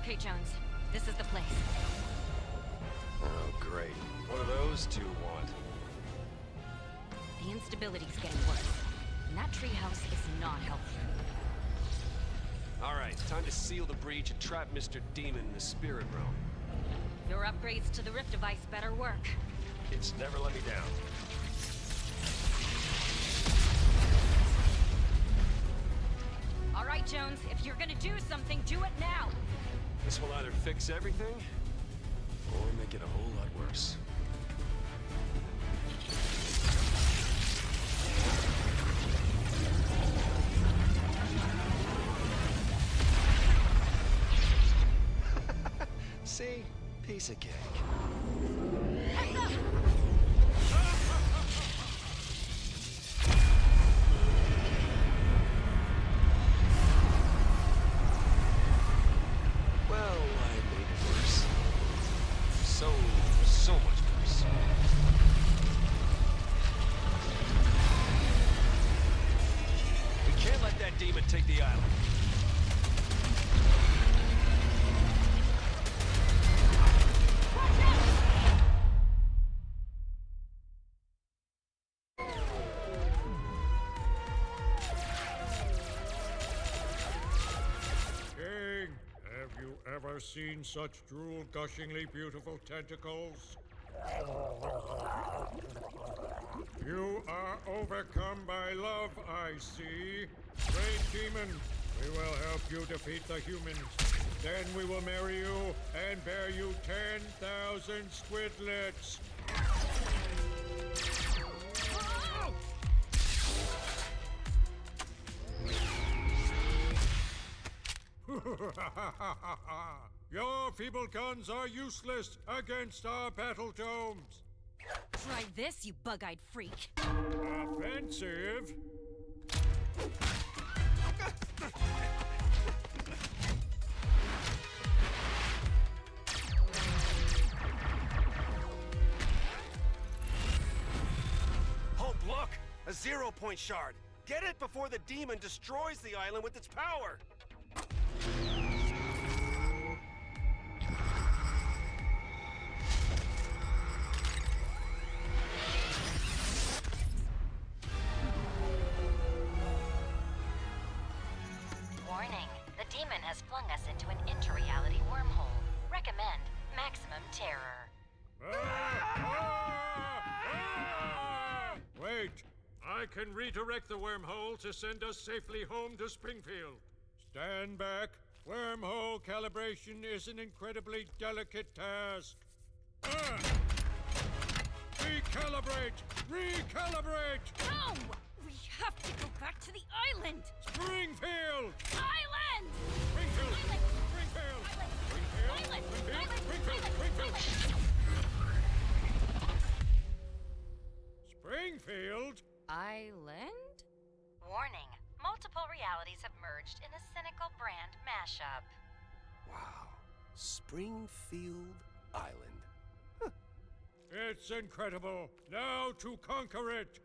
Okay, Jones. This is the place. Oh, great. What do those two want? The instability's getting worse. And that treehouse is not helpful. All right, time to seal the breach and trap Mr. Demon in the spirit realm. Your upgrades to the Rift device better work. It's never let me down. All right, Jones. If you're gonna do something, do it now. This will either fix everything, or make it a whole lot worse. See? Piece of cake. Heads up! Well, I made it worse. So much worse. We can't let that demon take the island. King, have you ever seen such drool-gushingly beautiful tentacles? You are overcome by love, I see. Great demon, we will help you defeat the humans. Then we will marry you and bear you 10,000 squidlets. Your feeble guns are useless against our battle domes. Try this, you bug-eyed freak. Offensive? Hope, look! A zero-point shard! Get it before the demon destroys the island with its power! Warning, the demon has flung us into an interreality wormhole. Recommend maximum terror. Wait! I can redirect the wormhole to send us safely home to Springfield. Stand back. Wormhole calibration is an incredibly delicate task. Recalibrate! Recalibrate! No! We have to go back to the island! Springfield! Island! Springfield! Island! Springfield! Island! Springfield! Island! Springfield! Island! Springfield! Island! Springfield? Island? Warning, multiple realities have merged in a cynical brand mashup. Wow. Springfield Island. It's incredible. Now to conquer it.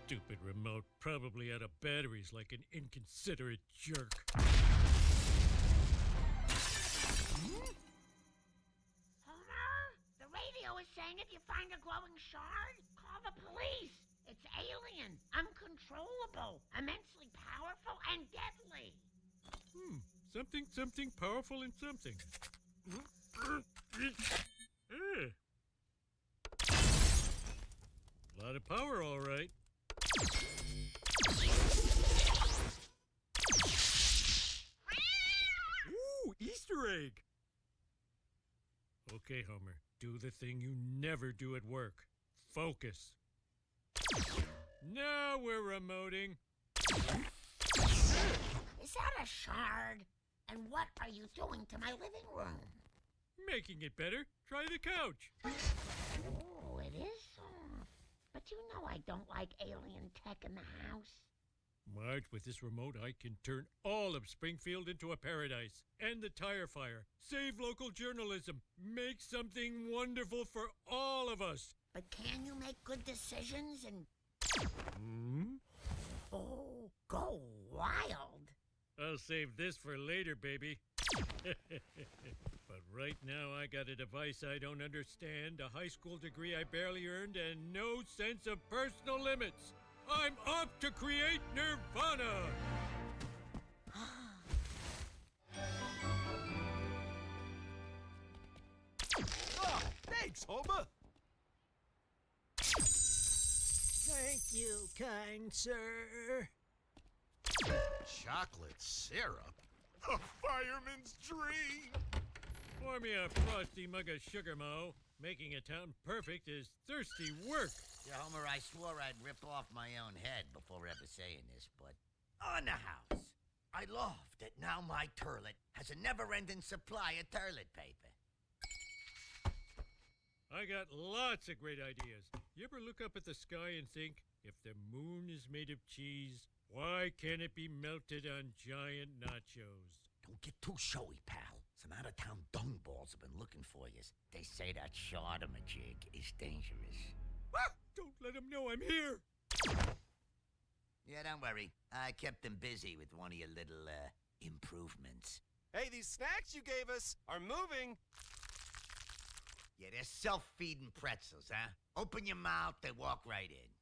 Stupid remote, probably out of batteries like an inconsiderate jerk. Homer, the radio is saying if you find a glowing shard, call the police. It's alien, uncontrollable, immensely powerful, and deadly. Something powerful and something. A lot of power, all right. Ooh, Easter egg! Okay, Homer, do the thing you never do at work. Focus. Now we're remoting. Is that a shard? And what are you doing to my living room? Making it better. Try the couch. Oh, it is soft. But you know I don't like alien tech in the house. Marge, with this remote, I can turn all of Springfield into a paradise. End the tire fire. Save local journalism. Make something wonderful for all of us. But can you make good decisions and... Oh, go wild. I'll save this for later, baby. But right now, I got a device I don't understand, a high school degree I barely earned, and no sense of personal limits. I'm off to create Nirvana! Oh, thanks, Homer! Thank you, kind sir. Chocolate syrup? A fireman's dream! Pour me a frosty mug of sugar, Mo. Making a town perfect is thirsty work. Yeah, Homer, I swore I'd rip off my own head before ever saying this, but on the house, I love that now my toilet has a never-ending supply of toilet paper. I got lots of great ideas. You ever look up at the sky and think, if the moon is made of cheese, why can't it be melted on giant nachos? Don't get too showy, pal. Some out-of-town dungballs have been looking for you. They say that shardamajig is dangerous. Ah, don't let them know I'm here! Yeah, don't worry. I kept them busy with one of your little, improvements. Hey, these snacks you gave us are moving. Yeah, they're self-feeding pretzels, huh? Open your mouth, they walk right in.